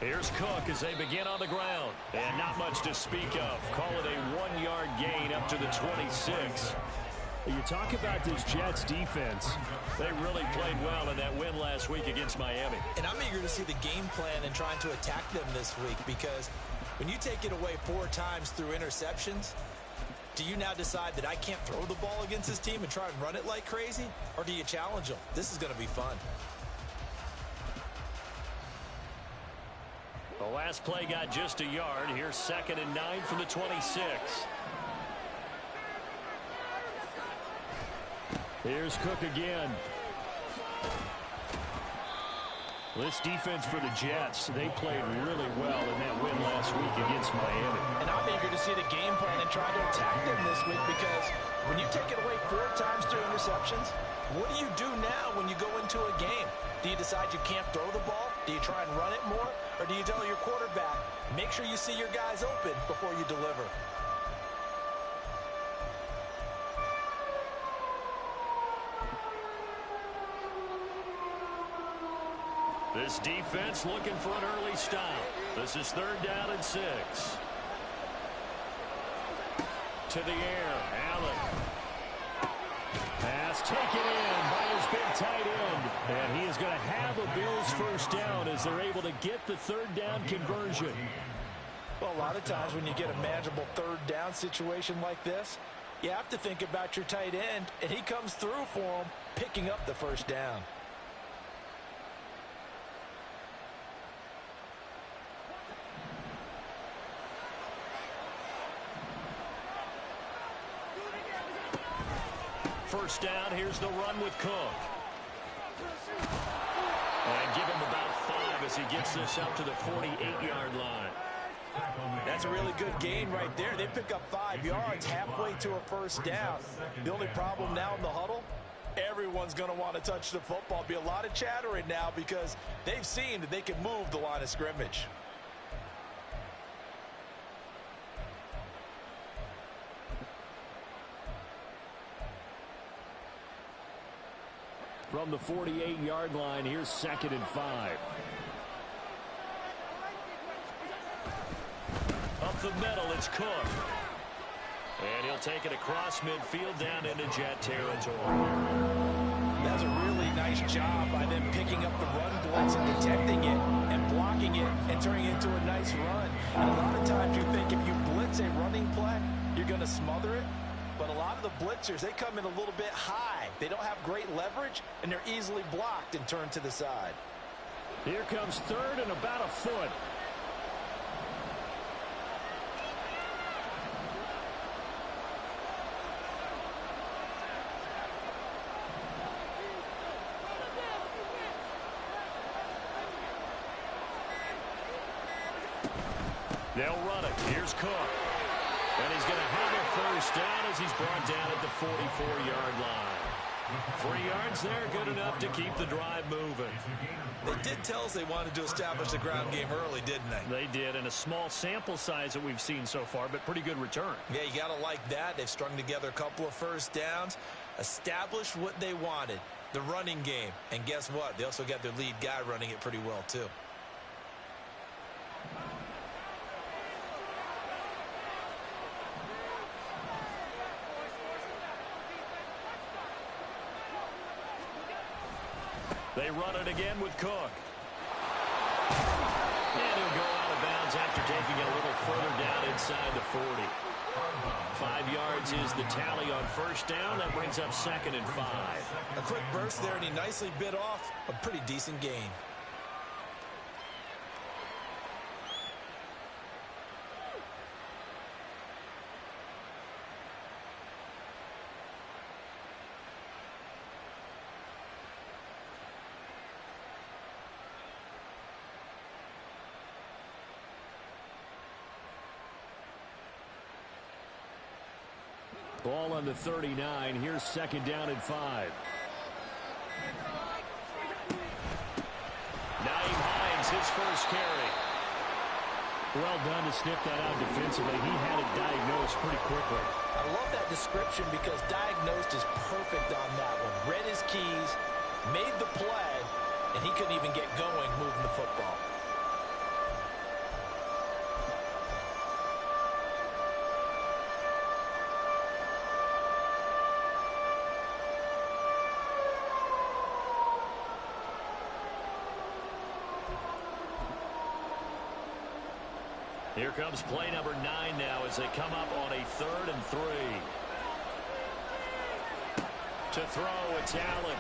Here's Cook as they begin on the ground. And not much to speak of. Call it a 1-yard gain up to the 26. You talk about this Jets defense. They really played well in that win last week against Miami. And I'm eager to see the game plan and trying to attack them this week, because when you take it away 4 times through interceptions, do you now decide that I can't throw the ball against this team and try and run it like crazy? Or do you challenge them? This is going to be fun. The last play got just a yard. Here's 2nd and 9 from the 26. Here's Cook again. This defense for the Jets, they played really well in that win last week against Miami. And I'm eager to see the game plan and try to attack them this week, because when you take it away 4 times through interceptions, what do you do now when you go into a game? Do you decide you can't throw the ball? Do you try and run it more? Or do you tell your quarterback, make sure you see your guys open before you deliver? This defense looking for an early stop. This is 3rd down and 6. To the air, Allen. Pass taken in by his big tight end. And he is going to have a Bills first down as they're able to get the 3rd down conversion. Well, a lot of times when you get a manageable 3rd down situation like this, you have to think about your tight end, and he comes through for him, picking up the 1st down. First down, here's the run with Cook. And give him about 5 as he gets this up to the 48-yard line. That's a really good gain right there. They pick up 5 yards halfway to a 1st down. The only problem now in the huddle, everyone's going to want to touch the football. Be a lot of chattering now because they've seen that they can move the line of scrimmage. From the 48-yard line, here's 2nd and 5. Up the middle, it's Cook. And he'll take it across midfield down into Jet territory. That's a really nice job by them picking up the run blitz and detecting it and blocking it and turning it into a nice run. And a lot of times you think if you blitz a running play, you're going to smother it. But a lot of the blitzers, they come in a little bit high. They don't have great leverage, and they're easily blocked and turned to the side. Here comes 3rd and about a foot. They'll run it. Here's Cook. And he's going to have a 1st down as he's brought down at the 44-yard line. 3 yards there, good enough to keep the drive moving. They did tell us they wanted to establish the ground game early, didn't they? They did, and a small sample size that we've seen so far, but pretty good return. Yeah, you got to like that. They've strung together a couple of 1st downs, established what they wanted, the running game. And guess what? They also got their lead guy running it pretty well, too. They run it again with Cook. And he'll go out of bounds after taking it a little further down inside the 40. 5 yards is the tally on 1st down. That brings up 2nd and 5. A quick burst there, and he nicely bit off a pretty decent gain. Ball on the 39. Here's 2nd down and 5. Nyheim Hines, his first carry. Well done to sniff that out defensively. He had it diagnosed pretty quickly. I love that description because diagnosed is perfect on that one. Read his keys, made the play, and he couldn't even get going moving the football. Here comes play number 9 now as they come up on a 3rd and 3. To throw, it's Allen.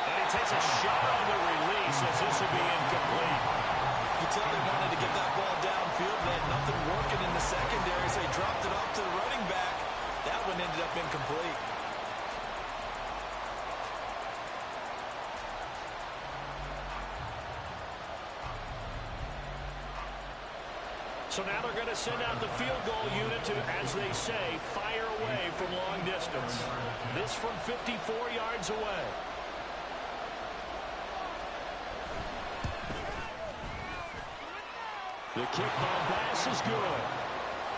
And he takes a shot on the release as this will be incomplete. You tell they wanted to get that ball downfield. They had nothing working in the secondary, so they dropped it off to the running back. That one ended up incomplete. So now they're going to send out the field goal unit to, as they say, fire away from long distance. This from 54 yards away. The kick pass is good.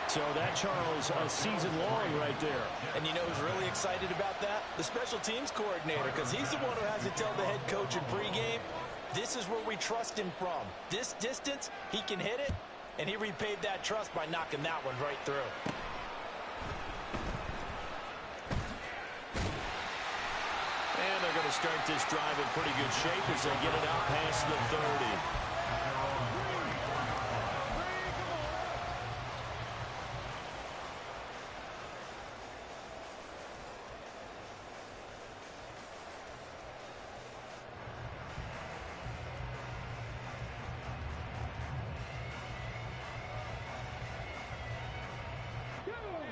So that, Charles, a season long right there. And you know who's really excited about that? The special teams coordinator, because he's the one who has to tell the head coach in pregame, this is where we trust him from. This distance, he can hit it, and he repaid that trust by knocking that one right through. And they're going to start this drive in pretty good shape as they get it out past the 30.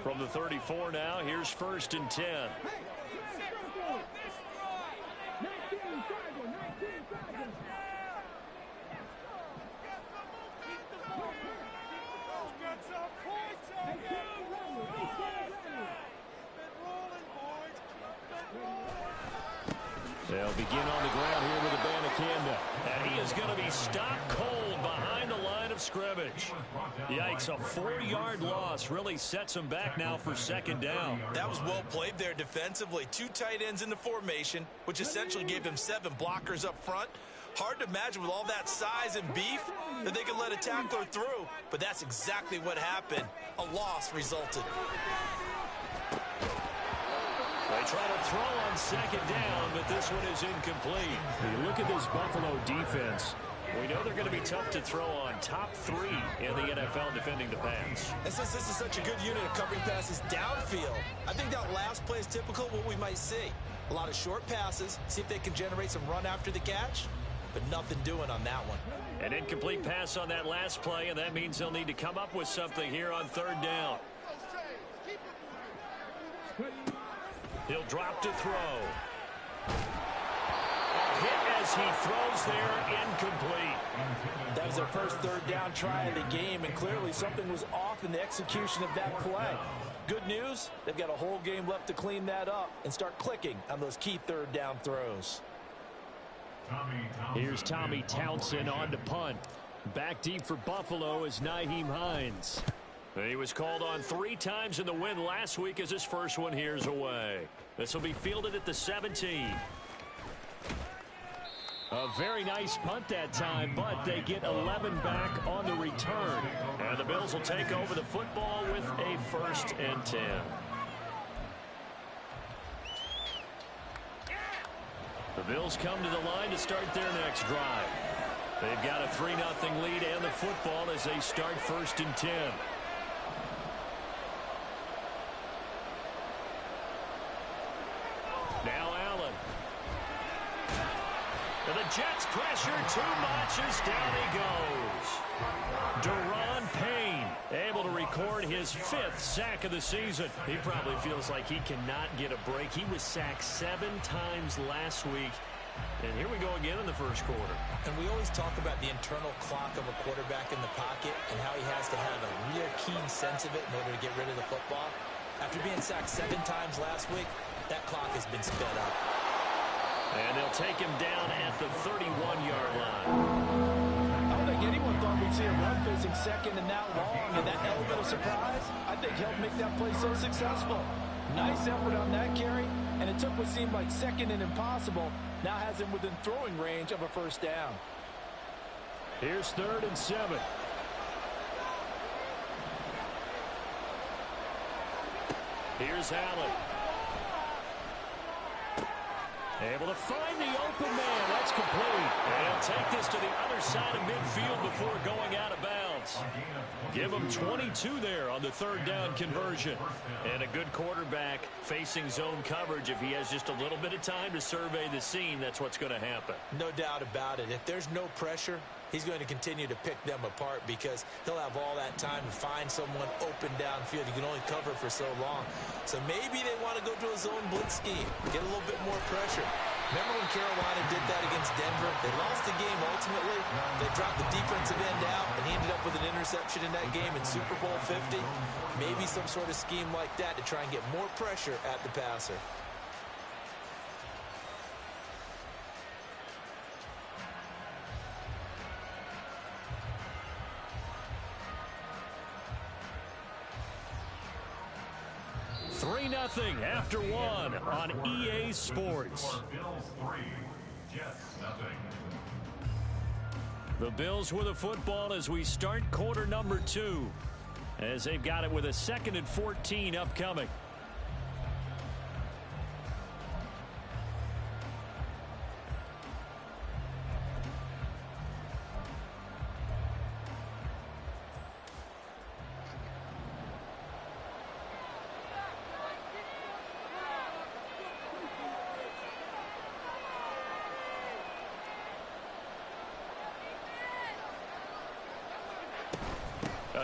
From the 34 now, here's 1st and 10. They'll begin on the ground here with Abanikanda. And he is going to be stopped cold behind the line of scrimmage. Yikes, a 4-yard loss really sets him back now for 2nd down. That was well played there defensively. 2 tight ends in the formation, which essentially gave them 7 blockers up front. Hard to imagine with all that size and beef that they could let a tackler through, but that's exactly what happened. A loss resulted. They try to throw on 2nd down, but this one is incomplete. You look at this Buffalo defense. We know they're going to be tough to throw on. Top 3 in the NFL defending the pass. And since this is such a good unit of covering passes downfield, I think that last play is typical of what we might see. A lot of short passes, see if they can generate some run after the catch, but nothing doing on that one. An incomplete pass on that last play, and that means they'll need to come up with something here on 3rd down. He'll drop to throw. A hit as he throws there, incomplete. That was their first 3rd down try of the game, and clearly something was off in the execution of that play. Good news, they've got a whole game left to clean that up and start clicking on those key 3rd down throws. Here's Tommy Townsend on to punt. Back deep for Buffalo is Nyheim Hines. He was called on 3 times in the win last week as his first one here's away. This will be fielded at the 17. A very nice punt that time, but they get 11 back on the return. And the Bills will take over the football with a 1st and 10. The Bills come to the line to start their next drive. They've got a 3-0 lead and the football as they start 1st and 10. Now Allen. And the Jets pressure too much as down he goes. Daron Payne able to record his 5th sack of the season. He probably feels like he cannot get a break. He was sacked 7 times last week. And here we go again in the first quarter. And we always talk about the internal clock of a quarterback in the pocket and how he has to have a real keen sense of it in order to get rid of the football. After being sacked 7 times last week, that clock has been sped up. And they'll take him down at the 31-yard line. I don't think anyone thought we'd see a run facing 2nd and that long, and that element of surprise, I think, helped make that play so successful. Nice effort on that carry, and it took what seemed like 2nd and impossible, now has him within throwing range of a 1st down. Here's 3rd and 7. Here's Allen. Able to find the open man. That's complete. And he'll take this to the other side of midfield before going out of bounds. out. Give him 22 there on the 3rd down conversion. And a good quarterback facing zone coverage. If he has just a little bit of time to survey the scene, that's what's going to happen. No doubt about it. If there's no pressure, he's going to continue to pick them apart because he'll have all that time to find someone open downfield. You can only cover for so long. So maybe they want to go to a zone blitz scheme, get a little bit more pressure. Remember when Carolina did that against Denver? They lost the game ultimately. They dropped the defensive end out, and he ended up with an interception in that game in Super Bowl 50. Maybe some sort of scheme like that to try and get more pressure at the passer. Nothing after 1 on EA Sports. The Bills with a football as we start quarter number 2, as they've got it with a 2nd and 14 upcoming.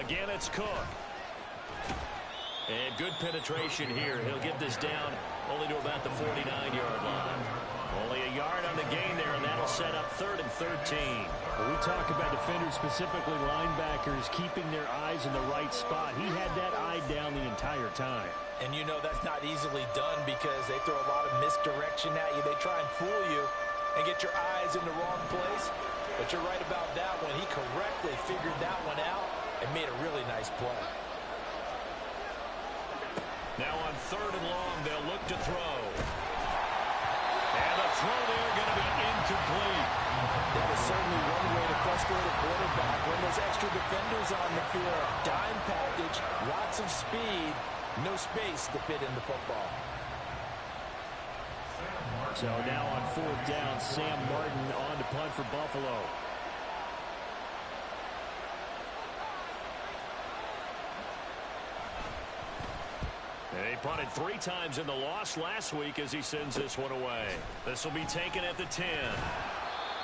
Again, it's Cook. And good penetration here. He'll get this down only to about the 49-yard line. Only a yard on the gain there, and that'll set up 3rd and 13. When we talk about defenders, specifically linebackers, keeping their eyes in the right spot. He had that eye down the entire time. And you know that's not easily done because they throw a lot of misdirection at you. They try and fool you and get your eyes in the wrong place. But you're right about that one. He correctly figured that one out and made a really nice play. Now on 3rd and long, they'll look to throw. And the throw there going to be incomplete. That is certainly one way to frustrate a quarterback when there's extra defenders on the field. Dime package, lots of speed, no space to fit in the football. So now on 4th down, Sam Martin on to punt for Buffalo. He punted 3 times in the loss last week as he sends this one away. This will be taken at the 10.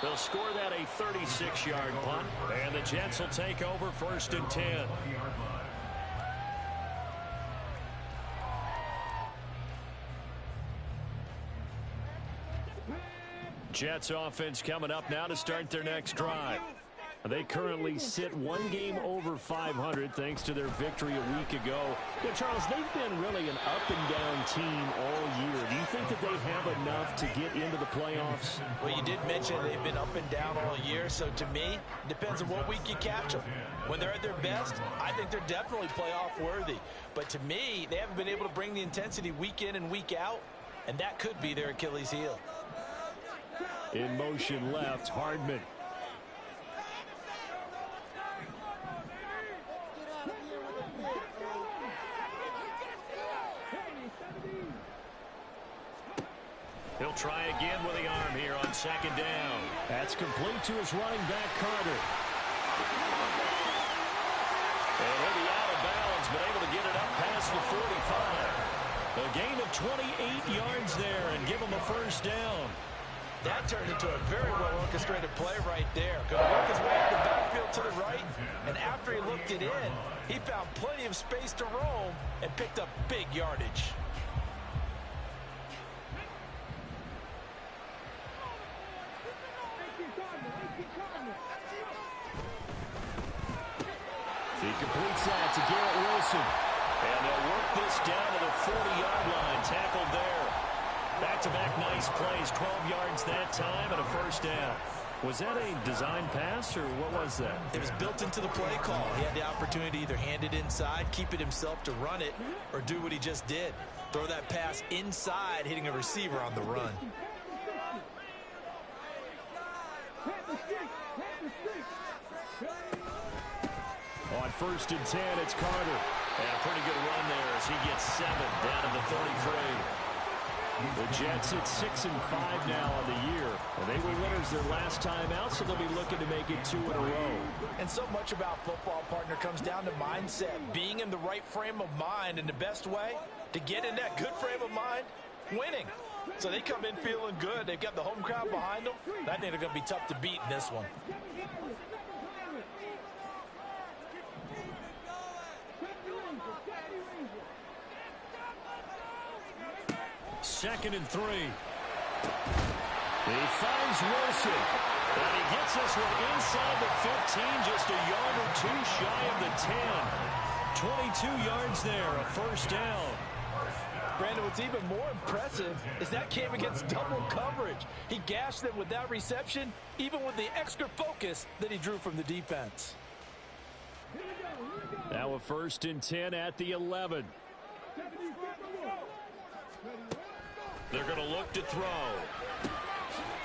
They'll score that a 36-yard punt, and the Jets will take over 1st and 10. Jets offense coming up now to start their next drive. They currently sit 1 game over 500 thanks to their victory a week ago. Yeah, Charles, they've been really an up-and-down team all year. Do you think that they have enough to get into the playoffs? Well, you did mention they've been up and down all year, so to me, it depends on what week you catch them. When they're at their best, I think they're definitely playoff worthy. But to me, they haven't been able to bring the intensity week in and week out, and that could be their Achilles heel. In motion left, Hardman. He'll try again with the arm here on 2nd down. That's complete to his running back, Carter. And he'll be out of bounds, but able to get it up past the 45. A gain of 28 yards there and give him a 1st down. That turned into a very well-orchestrated play right there. Going to work his way up the backfield to the right, and after he looked it in, he found plenty of space to roam and picked up big yardage. He completes that to Garrett Wilson. And they'll work this down to the 40-yard line. Tackled there. Back-to-back nice plays. 12 yards that time and a 1st down. Was that a design pass, or what was that? It was built into the play call. He had the opportunity to either hand it inside, keep it himself to run it, or do what he just did. Throw that pass inside, hitting a receiver on the run. On 1st and 10, it's Carter. And a pretty good run there as he gets 7 down to the 33. The Jets at 6-5 now on the year. And they were winners their last time out, so they'll be looking to make it 2 in a row. And so much about football, partner, comes down to mindset. Being in the right frame of mind, and the best way to get in that good frame of mind, winning. So they come in feeling good. They've got the home crowd behind them. I think they're going to be tough to beat in this one. Second and 3. He finds Wilson. And he gets this one inside the 15, just a yard or 2 shy of the 10. 22 yards there, a first down. Brandon, what's even more impressive is that came against double coverage. He gashed them with that reception, even with the extra focus that he drew from the defense. Now a 1st and 10 at the 11. They're going to look to throw.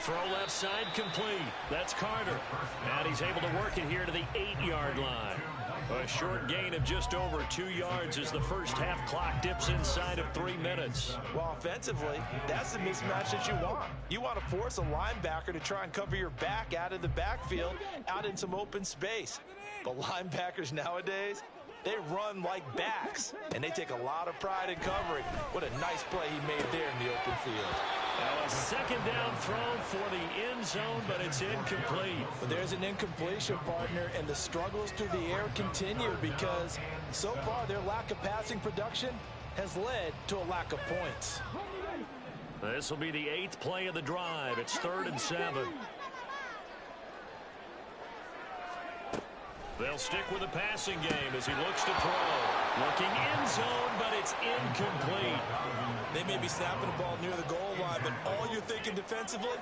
Throw left side complete. That's Carter. And he's able to work it here to the 8-yard line. A short gain of just over 2 yards as the first half clock dips inside of 3 minutes. Well, offensively, that's the mismatch that you want. You want to force a linebacker to try and cover your back out of the backfield, out in some open space. But linebackers nowadays, they run like backs, and they take a lot of pride in covering. What a nice play he made there in the open field. Now a second down throw for the end zone, but it's incomplete. But there's an incompletion, partner, and the struggles through the air continue because so far their lack of passing production has led to a lack of points. This will be the 8th play of the drive. It's 3rd and 7. They'll stick with the passing game as he looks to throw. Looking end zone, but it's incomplete. They may be snapping the ball near the goal line, but all you're thinking defensively,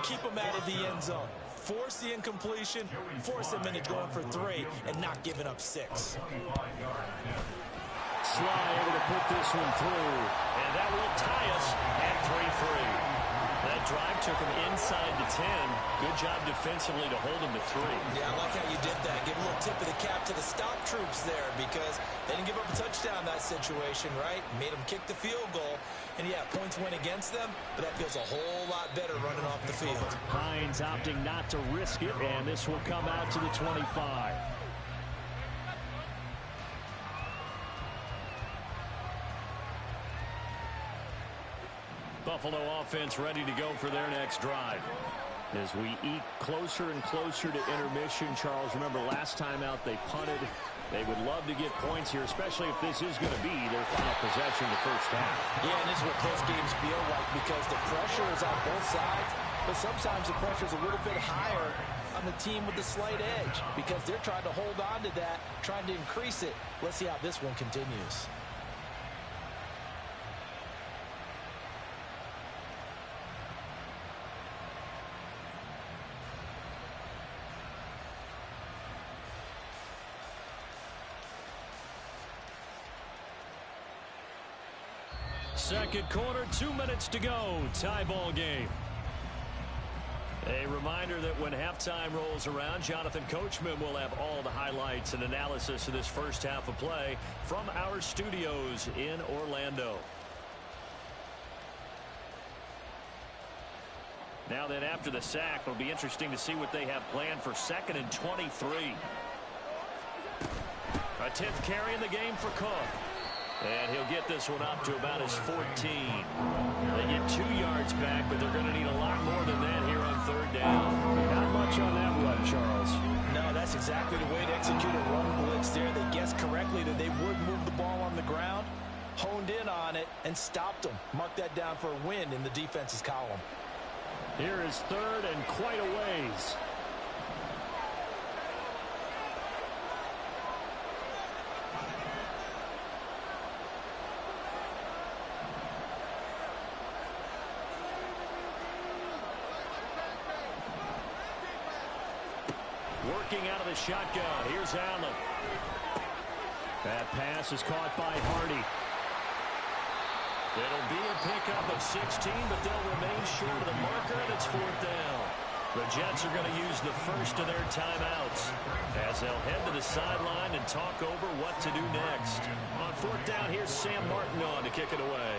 keep them out of the end zone. Force the incompletion, force them into going for 3, and not giving up 6. Sly able to put this one through. And that will tie us at 3-3. That drive took him inside the 10. Good job defensively to hold him to 3. Yeah, I like how you did that. Give a little tip of the cap to the stop troops there because they didn't give up a touchdown in that situation, right? Made them kick the field goal. And, yeah, points went against them, but that feels a whole lot better running off the field. Hines opting not to risk it, and this will come out to the 25. Buffalo offense ready to go for their next drive. As we eke closer and closer to intermission, Charles, remember last time out they punted. They would love to get points here, especially if this is going to be their final possession the first half. Yeah, and this is what close games feel like because the pressure is on both sides, but sometimes the pressure is a little bit higher on the team with the slight edge because they're trying to hold on to that, trying to increase it. Let's see how this one continues. Second quarter, 2 minutes to go. Tie ball game. A reminder that when halftime rolls around, Jonathan Coachman will have all the highlights and analysis of this first half of play from our studios in Orlando. Now then, after the sack, it'll be interesting to see what they have planned for 2nd and 23. A 10th carry in the game for Cook. And he'll get this one up to about his 14. They get 2 yards back, but they're going to need a lot more than that here on 3rd down. Not much on that run, Charles. No, that's exactly the way to execute a run blitz there. They guessed correctly that they would move the ball on the ground, honed in on it, and stopped them. Mark that down for a win in the defense's column. Here is 3rd and quite a ways. Working out of the shotgun. Here's Allen. That pass is caught by Hardy. It'll be a pickup of 16, but they'll remain short of the marker, and it's 4th down. The Jets are going to use the first of their timeouts as they'll head to the sideline and talk over what to do next. On 4th down, here's Sam Martin on to kick it away.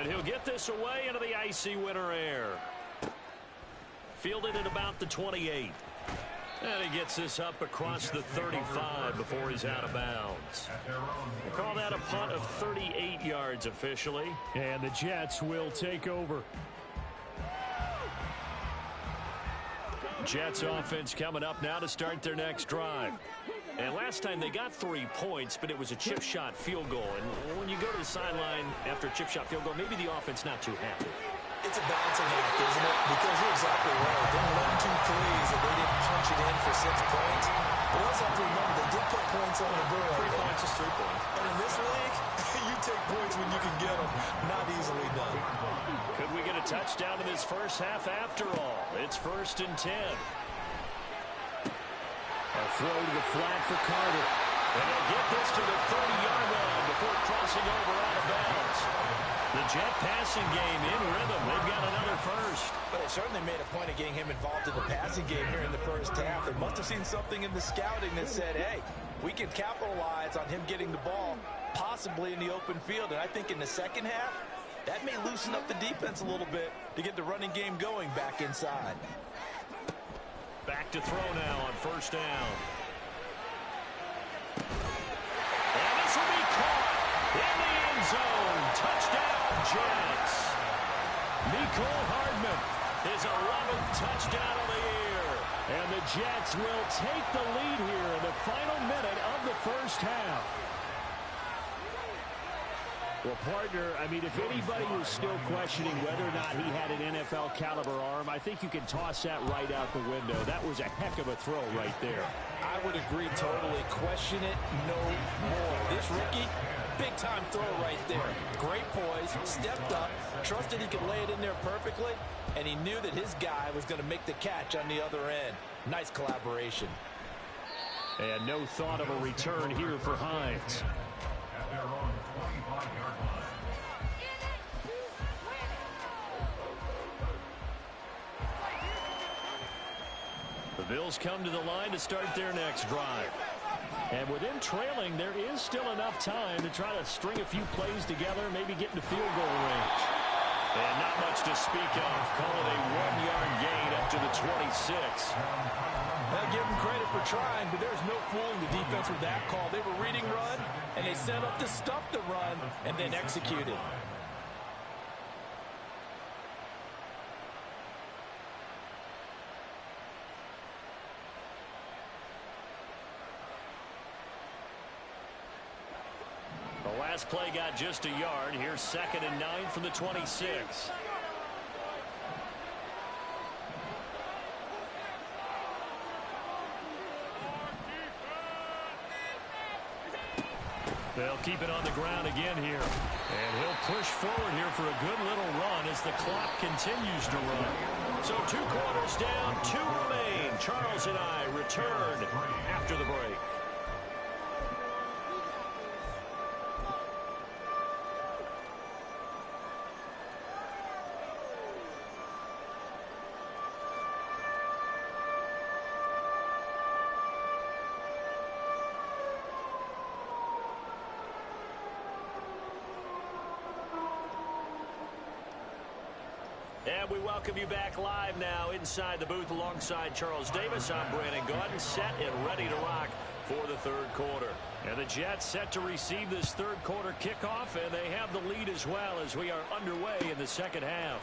And he'll get this away into the icy winter air. Fielded at about the 28. And he gets this up across the 35 before he's out of bounds. We'll call that a punt of 38 yards officially. And the Jets will take over. Jets offense coming up now to start their next drive. And last time they got 3 points, but it was a chip shot field goal. And when you go to the sideline after a chip shot field goal, maybe the offense not too happy. It's a balancing act, isn't it? Because you're exactly right. They won 2 threes and they didn't punch it in for 6 points. But also have to remember, they did put points on the board. 3 points is 3 points. And in this league, you take points when you can get them. Not easily done. Could we get a touchdown in this first half after all? It's 1st and 10. A throw to the flat for Carter. And they'll get this to the 30-yard line before crossing over out of bounds. The Jet passing game in rhythm. They've got another first. But they certainly made a point of getting him involved in the passing game here in the first half. They must have seen something in the scouting that said, hey, we can capitalize on him getting the ball, possibly in the open field. And I think in the second half, that may loosen up the defense a little bit to get the running game going back inside. Back to throw now on 1st down. And this will be caught in the end zone. Touchdown, Jets. Mecole Hardman, his 11th touchdown of the year. And the Jets will take the lead here in the final minute of the first half. Well, partner, I mean, if anybody was still questioning whether or not he had an NFL caliber arm, I think you can toss that right out the window. That was a heck of a throw right there. I would agree totally. Question it no more. This rookie, big-time throw right there. Great poise, stepped up, trusted he could lay it in there perfectly, and he knew that his guy was going to make the catch on the other end. Nice collaboration. And no thought of a return here for Hines. The Bills come to the line to start their next drive. And with them trailing, there is still enough time to try to string a few plays together, maybe get into field goal range. And not much to speak of. Call it a 1-yard gain up to the 26. I'll give them credit for trying, but there's no fooling the defense with that call. They were reading run, and they set up to stop the run, and then executed. The last play got just a yard. Here's 2nd and 9 from the 26. They'll keep it on the ground again here. And he'll push forward here for a good little run as the clock continues to run. So 2 quarters down, 2 remain. Charles and I return after the break. And we welcome you back live now inside the booth alongside Charles Davis. I'm Brandon Gaudin, set and ready to rock for the 3rd quarter. And the Jets set to receive this 3rd quarter kickoff, and they have the lead as well as we are underway in the 2nd half.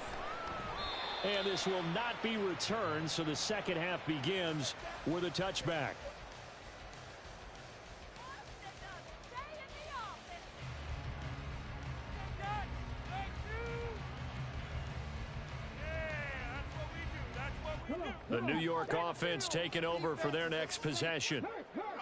And this will not be returned, so the 2nd half begins with a touchback. The New York offense taking over for their next possession.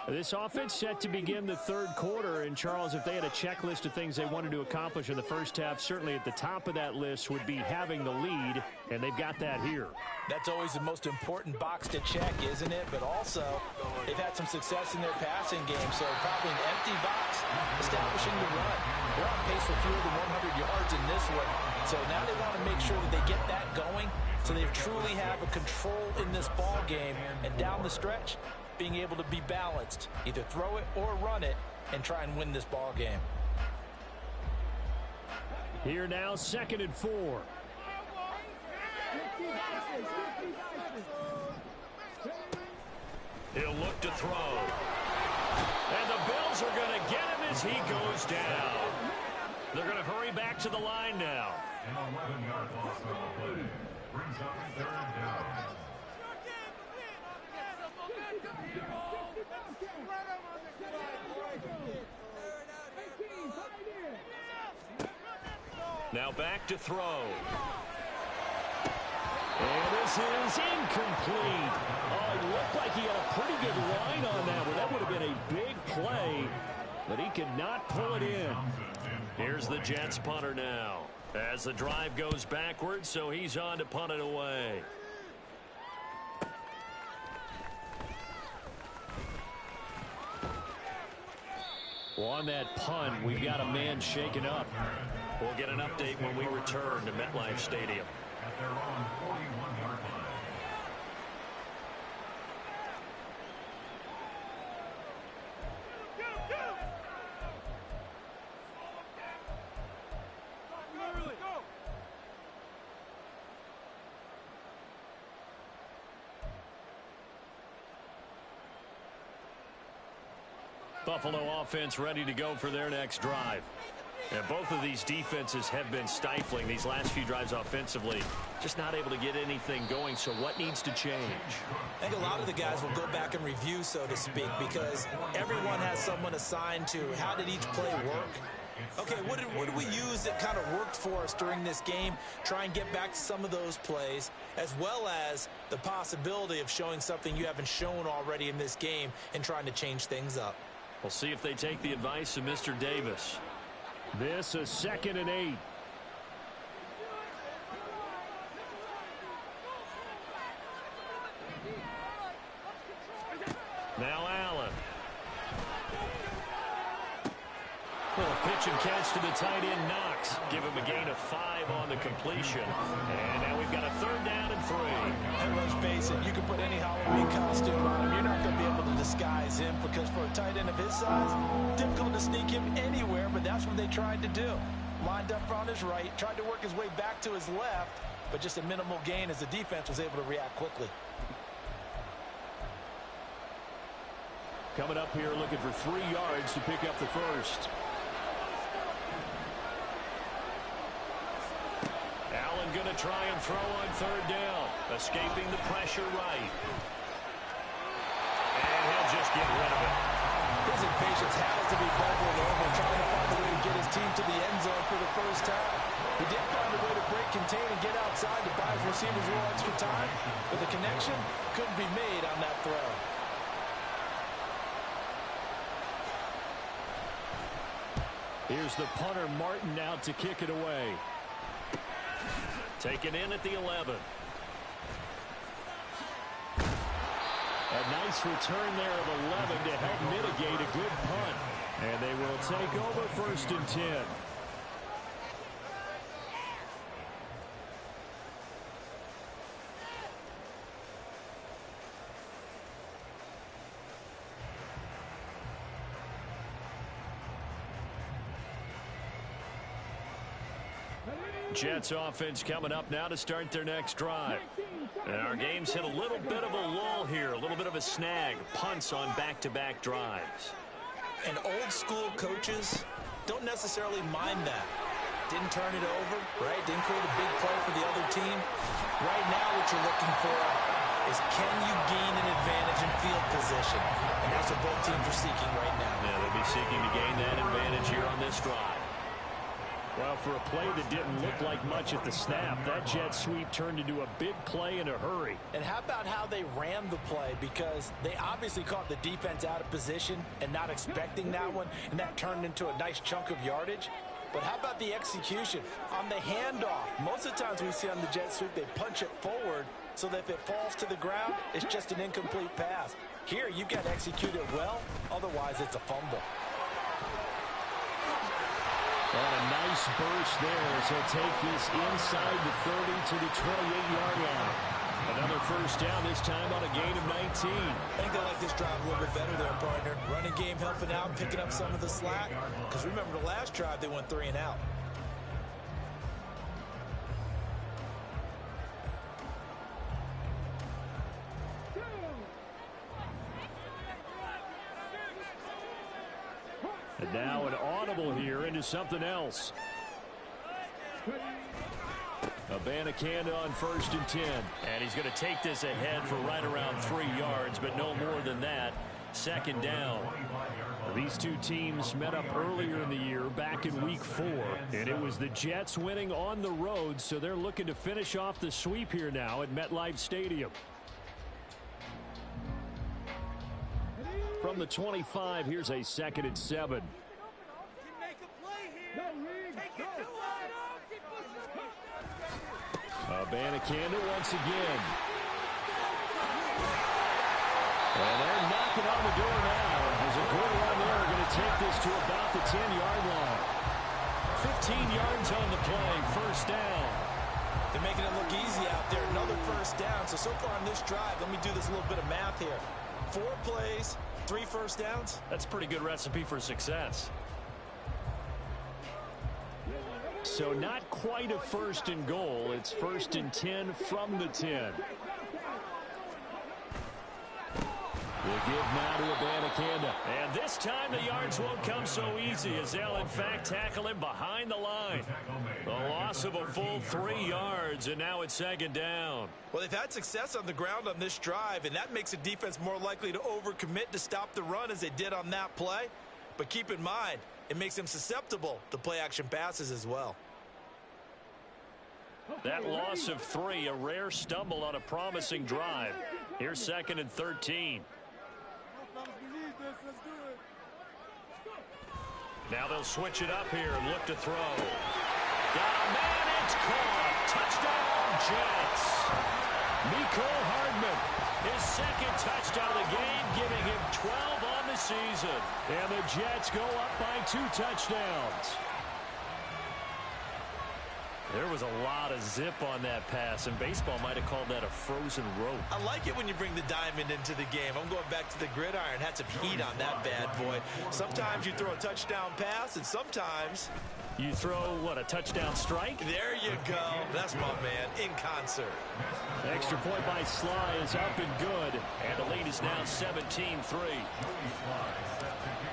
This offense set to begin the 3rd quarter, and Charles, if they had a checklist of things they wanted to accomplish in the first half, certainly at the top of that list would be having the lead, and they've got that here. That's always the most important box to check, isn't it? But also, they've had some success in their passing game, so probably an empty box, establishing the run. They're on pace for fewer than 100 yards in this one, so now they want to make sure that they get that going, so they truly have a control in this ball game, and down the stretch, being able to be balanced, either throw it or run it, and try and win this ball game. Here now, 2nd and 4. He'll look to throw. And the Bills are going to get him as he goes down. They're going to hurry back to the line now. An 11-yard loss on the play. Brings up 3rd down. Now back to throw. And this is incomplete. Oh, it looked like he had a pretty good line on that one. That would have been a big play, but he could not pull it in. Here's the Jets punter now. As the drive goes backwards, so he's on to punt it away. Well, on that punt, we've got a man shaken up. We'll get an update when we return to MetLife Stadium. At their own 41-yard line. Buffalo offense ready to go for their next drive. And both of these defenses have been stifling these last few drives offensively. Just not able to get anything going, so what needs to change? I think a lot of the guys will go back and review, so to speak, because everyone has someone assigned to how did each play work. Okay, what did we use that kind of worked for us during this game? Try and get back to some of those plays, as well as the possibility of showing something you haven't shown already in this game and trying to change things up. We'll see if they take the advice of Mr. Davis. This is 2nd and 8. Now Allen. Well, pitch and catch to the tight end, Knox. Give him a gain of 5 on the completion. And now we've got a 3rd down and 3. And let's face it, you can put any Halloween costume on him. You're not going to be able to disguise him, because for a tight end of his size, difficult to sneak him anywhere, but that's what they tried to do. Lined up on his right, tried to work his way back to his left, but just a minimal gain as the defense was able to react quickly. Coming up here looking for 3 yards to pick up the first. Allen going to try and throw on 3rd down. Escaping the pressure right. And he'll just get rid of it. His impatience has to be bubbled over, trying to find a way to get his team to the end zone for the first time. He did find a way to break, contain, and get outside to buy his receivers a little extra time, but the connection couldn't be made on that throw. Here's the punter, Martin, out to kick it away. Taken in at the 11. A nice return there of 11 to help mitigate a good punt. And they will take over 1st and 10. Jets offense coming up now to start their next drive. And our game's hit a little bit of a lull here, a little bit of a snag. Punts on back-to-back drives. And old-school coaches don't necessarily mind that. Didn't turn it over, right? Didn't create a big play for the other team. Right now what you're looking for is, can you gain an advantage in field position? And that's what both teams are seeking right now. Yeah, they'll be seeking to gain that advantage here on this drive. Well, for a play that didn't look like much at the snap, that jet sweep turned into a big play in a hurry. And how about how they ran the play? Because they obviously caught the defense out of position and not expecting that one, and that turned into a nice chunk of yardage. But how about the execution? On the handoff, most of the times we see on the jet sweep, they punch it forward so that if it falls to the ground, it's just an incomplete pass. Here, you've got to execute it well, otherwise it's a fumble. And a nice burst there as he'll take this inside the 30 to the 28-yard line. Another 1st down, this time on a gain of 19. I think they like this drive a little bit better there, partner. Running game helping out, picking up some of the slack. Because remember the last drive, they went 3 and out. And now an audible here into something else. Abanikanda on 1st and 10. And he's going to take this ahead for right around 3 yards, but no more than that. 2nd down. These two teams met up earlier in the year, back in week 4. And it was the Jets winning on the road, so they're looking to finish off the sweep here now at MetLife Stadium. From the 25, here's a 2nd and 7. Abanikanda once again. And they're knocking on the door now. There's a good run there. Going to take this to about the 10-yard line. 15 yards on the play. 1st down. They're making it look easy out there. Another 1st down. So far on this drive, let me do this little bit of math here. 4 plays, 3 1st downs. That's a pretty good recipe for success. So not quite a 1st and goal. It's 1st and 10 from the 10. We'll give now to Abanikanda. And this time the yards won't come so easy as they'll in fact tackle him behind the line. The loss of a full 3 yards, and now it's 2nd down. Well, they've had success on the ground on this drive, and that makes a defense more likely to overcommit to stop the run as they did on that play. But keep in mind, it makes them susceptible to play-action passes as well. That loss of 3, a rare stumble on a promising drive. Here's 2nd and 13. Now they'll switch it up here and look to throw. Got a man, it's caught. Touchdown, Jets. Mecole Hardman, his 2nd touchdown of the game, giving him 12 on the season. And the Jets go up by 2 touchdowns. There was a lot of zip on that pass, and baseball might have called that a frozen rope. I like it when you bring the diamond into the game. I'm going back to the gridiron. Had some heat on that bad boy. Sometimes you throw a touchdown pass, and sometimes you throw, what, a touchdown strike? There you go. That's my man, in concert. Extra point by Sly is up and good. And the lead is now 17-3.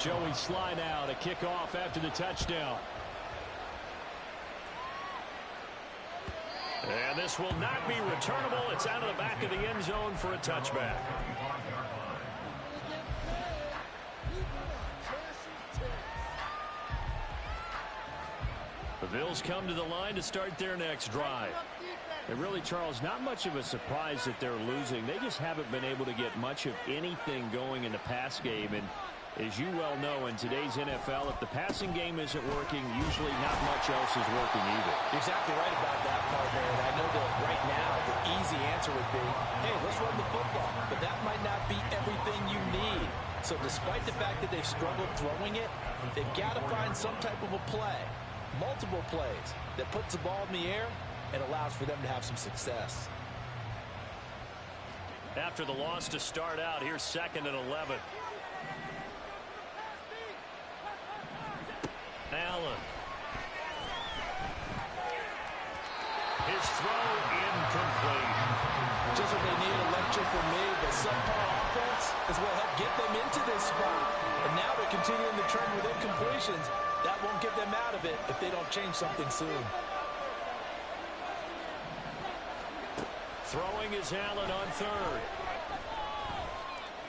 Joey Sly now to kick off after the touchdown. And this will not be returnable. It's out of the back of the end zone for a touchback. The Bills come to the line to start their next drive. And really, Charles, not much of a surprise that they're losing. They just haven't been able to get much of anything going in the pass game. And as you well know, in today's NFL, if the passing game isn't working, usually not much else is working either. You're exactly right about that part, man. I know that right now the easy answer would be, hey, let's run the football. But that might not be everything you need. So despite the fact that they've struggled throwing it, they've got to find some type of a play, multiple plays, that puts the ball in the air and allows for them to have some success. After the loss to start out, here's 2nd and 11. Allen. His throw incomplete. Just what they need, a lecture from me, but subpar offense is what helped get them into this spot. And now they're continuing the trend with incompletions. That won't get them out of it if they don't change something soon. Throwing is Allen on 3rd.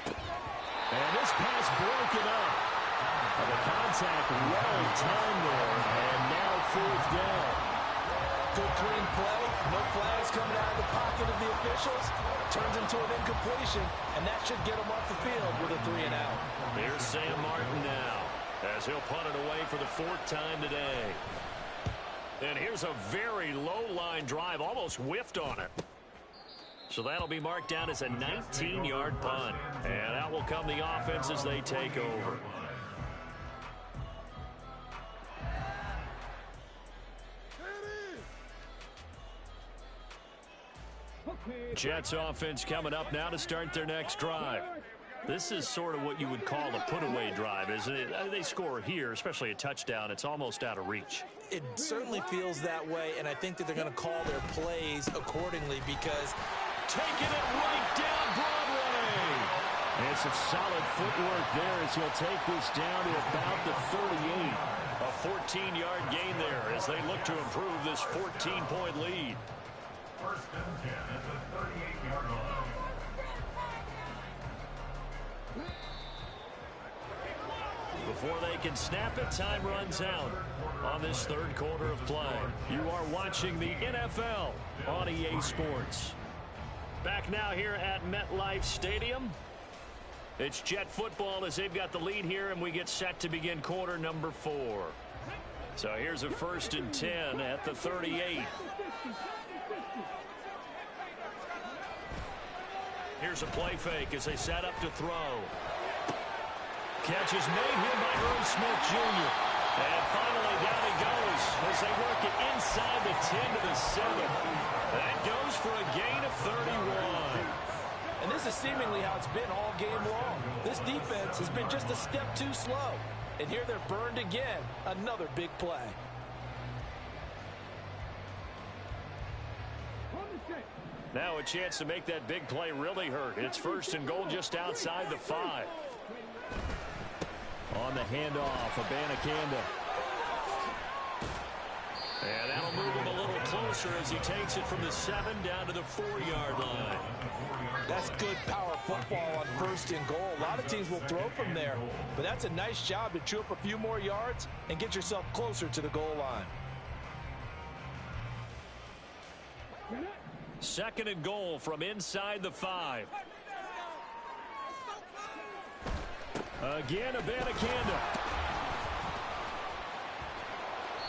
And this pass broken up. And the contact well timed there, and now 4th down. Good clean play, no flags coming out of the pocket of the officials. Turns into an incompletion, and that should get them off the field with a 3 and out. Here's Sam Martin now, as he'll punt it away for the 4th time today. And here's a very low line drive, almost whiffed on it. So that'll be marked down as a 19-yard punt. And out will come the offense as they take over. Jets offense coming up now to start their next drive. This is sort of what you would call a put-away drive, isn't it? They score here, especially a touchdown. It's almost out of reach. It certainly feels that way, and I think that they're going to call their plays accordingly because taking it right down Broadway. Some solid footwork there as he'll take this down to about the 38. A 14-yard gain there as they look to improve this 14-point lead. First and 10 at the 38-yard line. Before they can snap it, time runs out on this third quarter of play. You are watching the NFL on EA Sports. Back now here at MetLife Stadium. It's Jet football as they've got the lead here, and we get set to begin quarter number 4. So here's a 1st and 10 at the 38. Here's a play fake as they set up to throw. Catch is made here by Irv Smith Jr. And finally down he goes as they work it inside the 10 to the 7. That goes for a gain of 31. And this is seemingly how it's been all game long. This defense has been just a step too slow. And here they're burned again. Another big play. Now a chance to make that big play really hurt. It's 1st and goal just outside the 5. On the handoff, Abanikanda. And that'll move him a little closer as he takes it from the 7 down to the 4-yard line. That's good power football on 1st and goal. A lot of teams will throw from there, but that's a nice job to chew up a few more yards and get yourself closer to the goal line. 2nd and goal from inside the 5. Again, Abanikanda.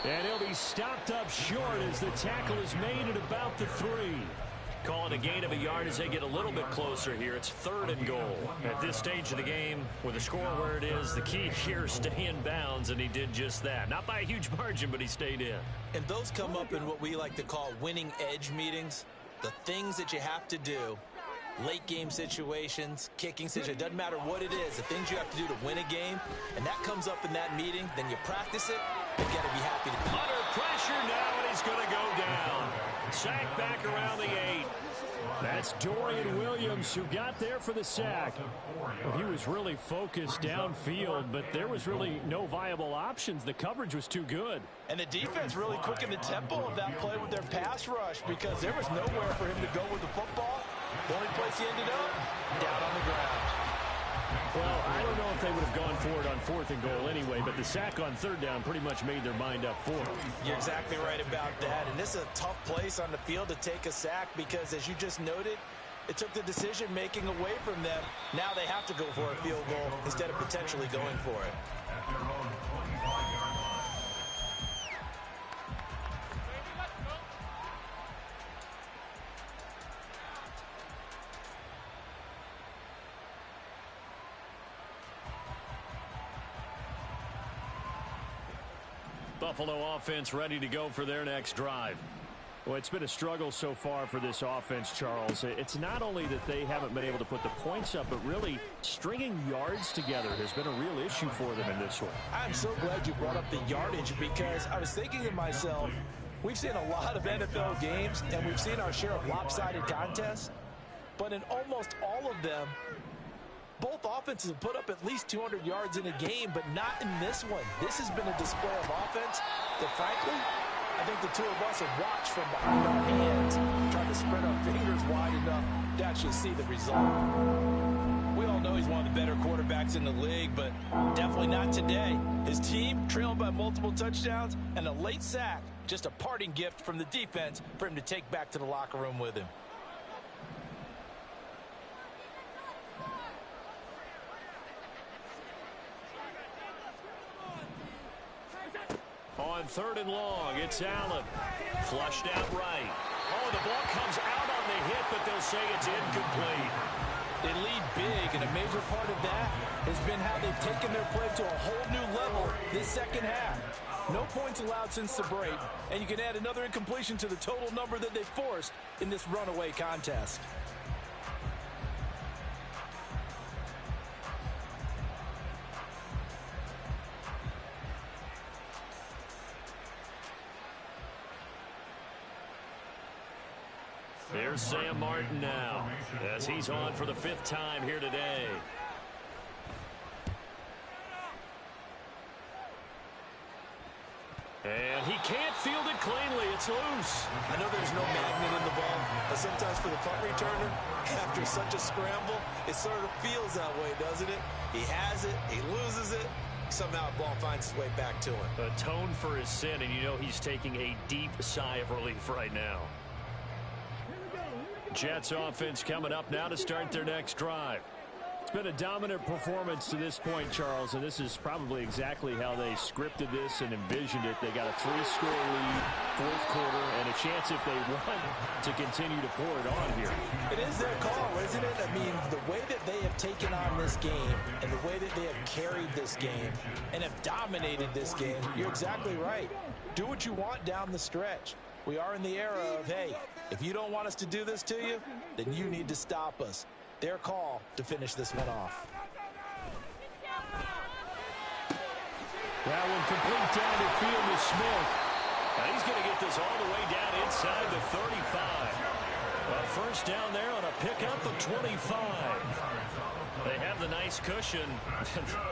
And he'll be stopped up short as the tackle is made at about the 3. Calling a gain of a yard as they get a little bit closer here. It's 3rd and goal. At this stage of the game, with the score where it is, the key here is stay in bounds, and he did just that. Not by a huge margin, but he stayed in. And those come up in what we like to call winning edge meetings. The things that you have to do. Late game situations, kicking situations, doesn't matter what it is, the things you have to do to win a game, and that comes up in that meeting, then you practice it, you got to be happy to do it. Under pressure now, and he's going to go down. Sack back around the 8. That's Dorian Williams who got there for the sack. Well, he was really focused downfield, but there was really no viable options. The coverage was too good. And the defense really quickened the tempo of that play with their pass rush because there was nowhere for him to go with the football. The only place he ended up, down on the ground. Well, I don't know if they would have gone for it on 4th and goal anyway, but the sack on 3rd down pretty much made their mind up for it. You're exactly right about that. And this is a tough place on the field to take a sack because, as you just noted, it took the decision-making away from them. Now they have to go for a field goal instead of potentially going for it. At their own 25-yard line. Buffalo offense ready to go for their next drive. Well, it's been a struggle so far for this offense, Charles. It's not only that they haven't been able to put the points up, but really stringing yards together has been a real issue for them in this one. I'm so glad you brought up the yardage because I was thinking to myself, we've seen a lot of NFL games and we've seen our share of lopsided contests, but in almost all of them, both offenses have put up at least 200 yards in a game, but not in this one. This has been a display of offense that, frankly, I think the two of us have watched from behind our hands, trying to spread our fingers wide enough to actually see the result. We all know he's one of the better quarterbacks in the league, but definitely not today. His team trailing by multiple touchdowns and a late sack, just a parting gift from the defense for him to take back to the locker room with him. On 3rd and long, it's Allen. Flushed out right. Oh, the ball comes out on the hit, but they'll say it's incomplete. They lead big, and a major part of that has been how they've taken their play to a whole new level this second half. No points allowed since the break, and you can add another incompletion to the total number that they forced in this runaway contest. There's Sam Martin now as he's on for the 5th time here today. And he can't field it cleanly. It's loose. I know there's no magnet in the ball, but sometimes for the punt returner, after such a scramble, it sort of feels that way, doesn't it? He has it, he loses it, somehow the ball finds its way back to him. Atone for his sin, and you know he's taking a deep sigh of relief right now. Jets offense coming up now to start their next drive. It's been a dominant performance to this point, Charles, and this is probably exactly how they scripted this and envisioned it. They got a 3-score lead, fourth quarter, and a chance if they want to continue to pour it on here. It is their call, isn't it? I mean, the way that they have taken on this game and the way that they have carried this game and have dominated this game, you're exactly right. Do what you want down the stretch. We are in the era of, hey, if you don't want us to do this to you, then you need to stop us. Their call to finish this one off. That one complete down the field to Smith. Now he's going to get this all the way down inside the 35. A first down there on a pickup of 25. They have the nice cushion.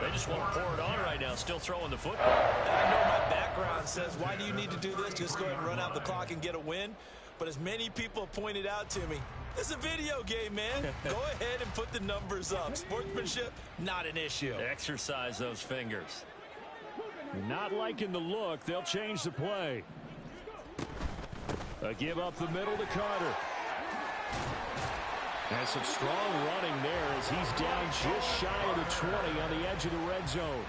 They just want to pour it on right now, still throwing the football. And I know my background says, why do you need to do this? Just go ahead and run out the clock and get a win. But as many people have pointed out to me, it's a video game, man. Go ahead and put the numbers up. Sportsmanship, not an issue. Exercise those fingers. Not liking the look. They'll change the play. A give up the middle to Carter. And some strong running there as he's down just shy of the 20 on the edge of the red zone.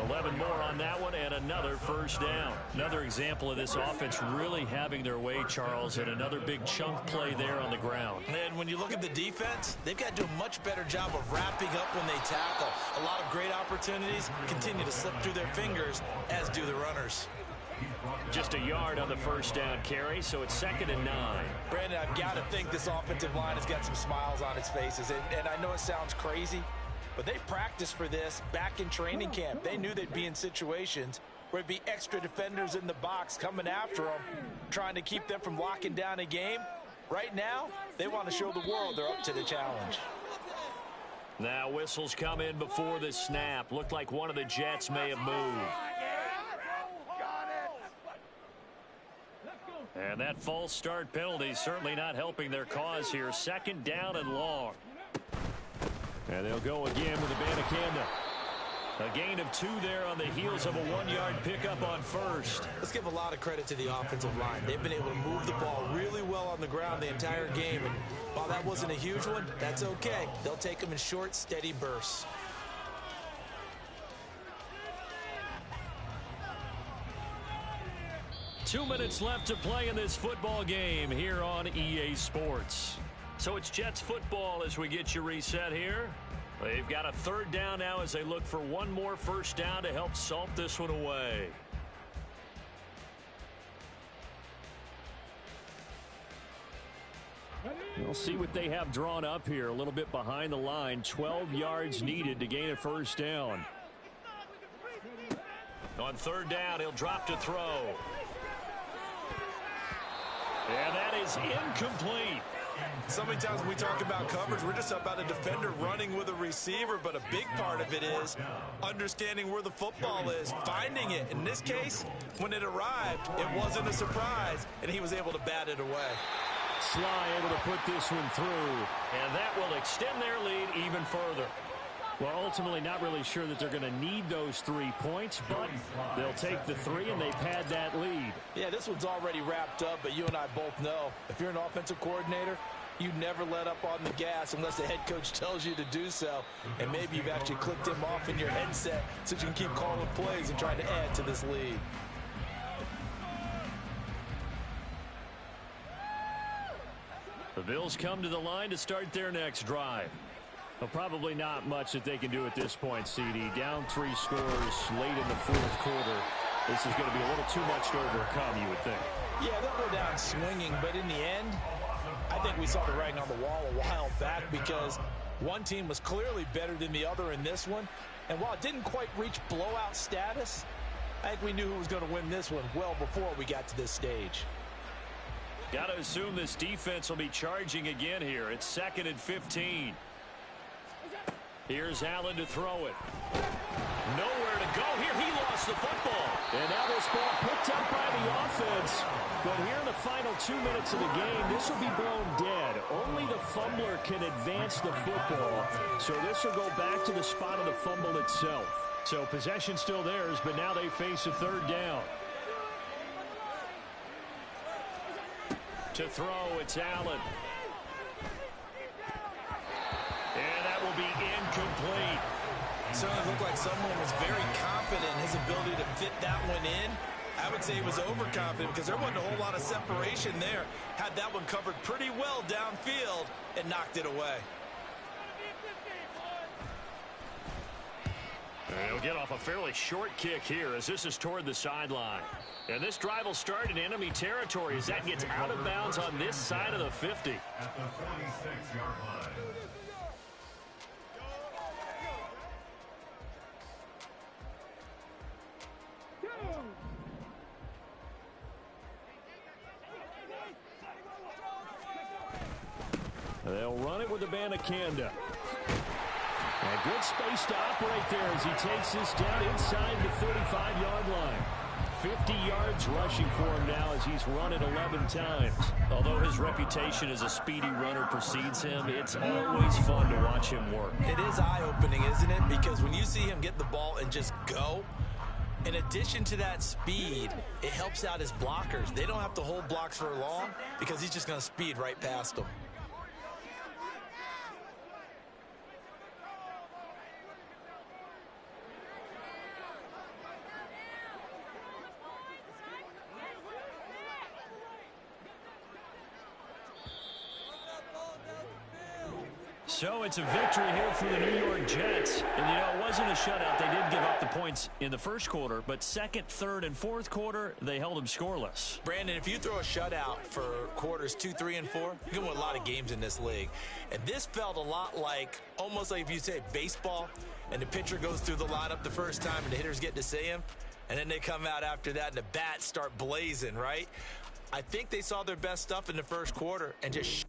11 more on that one and another first down. Another example of this offense really having their way, Charles, and another big chunk play there on the ground. And when you look at the defense, they've got to do a much better job of wrapping up when they tackle. A lot of great opportunities continue to slip through their fingers, as do the runners. Just a yard on the first down carry, so it's 2nd and 9. Brandon, I've got to think this offensive line has got some smiles on its faces. And I know it sounds crazy, but they practiced for this back in training camp. They knew they'd be in situations where it'd be extra defenders in the box coming after them, trying to keep them from locking down a game. Right now, they want to show the world they're up to the challenge. Now whistles come in before the snap. Looked like one of the Jets may have moved. And that false start penalty certainly not helping their cause here. 2nd down and long. And they'll go again with Abanikanda. A gain of 2 there on the heels of a 1-yard pickup on first. Let's give a lot of credit to the offensive line. They've been able to move the ball really well on the ground the entire game. And while that wasn't a huge one, that's okay. They'll take them in short, steady bursts. Two minutes left to play in this football game here on EA Sports. So it's Jets football as we get you reset here. They've got a 3rd down now as they look for one more first down to help salt this one away. We'll see what they have drawn up here. A little bit behind the line. 12 yards needed to gain a first down. On 3rd down, he'll drop to throw. And that is incomplete. So many times when we talk about coverage, we're just about a defender running with a receiver, but a big part of it is understanding where the football is, finding it. In this case, when it arrived, it wasn't a surprise, and he was able to bat it away. Sly able to put this one through. And that will extend their lead even further. Well, ultimately not really sure that they're going to need those 3 points, but they'll take the 3 and they pad that lead. Yeah, this one's already wrapped up, but you and I both know if you're an offensive coordinator, you never let up on the gas unless the head coach tells you to do so. And maybe you've actually clicked him off in your headset so you can keep calling plays and trying to add to this lead. The Bills come to the line to start their next drive. Well, probably not much that they can do at this point, CD. Down 3 scores late in the 4th quarter. This is going to be a little too much to overcome, you would think. Yeah, they'll go down swinging, but in the end, I think we saw the writing on the wall a while back because one team was clearly better than the other in this one. And while it didn't quite reach blowout status, I think we knew who was going to win this one well before we got to this stage. Got to assume this defense will be charging again here. It's 2nd and 15. Here's Allen to throw it. Nowhere to go here. He lost the football. And now this ball picked up by the offense. But here in the final 2 minutes of the game, this will be blown dead. Only the fumbler can advance the football. So this will go back to the spot of the fumble itself. So possession still theirs, but now they face a third down. To throw, it's Allen. And that will be incomplete. Certainly looked like someone was very confident in his ability to fit that one in. I would say he was overconfident because there wasn't a whole lot of separation there. Had that one covered pretty well downfield and knocked it away. And he'll get off a fairly short kick here as this is toward the sideline. And this drive will start in enemy territory as that gets out of bounds on this side of the 50. At the 46-yard line. They'll run it with Abanikanda. And good space to operate there as he takes this down inside the 35-yard line. 50 yards rushing for him now as he's run it 11 times. Although his reputation as a speedy runner precedes him, it's always fun to watch him work. It is eye-opening, isn't it? Because when you see him get the ball and just go, in addition to that speed, it helps out his blockers. They don't have to hold blocks for long because he's just going to speed right past them. So it's a victory here for the New York Jets. And, you know, it wasn't a shutout. They did give up the points in the first quarter, but second, third, and fourth quarter, they held them scoreless. Brandon, if you throw a shutout for quarters 2, 3, and 4, you can win a lot of games in this league. And this felt a lot like, almost like if you say baseball, and the pitcher goes through the lineup the first time and the hitters get to see him, and then they come out after that and the bats start blazing, right? I think they saw their best stuff in the first quarter and just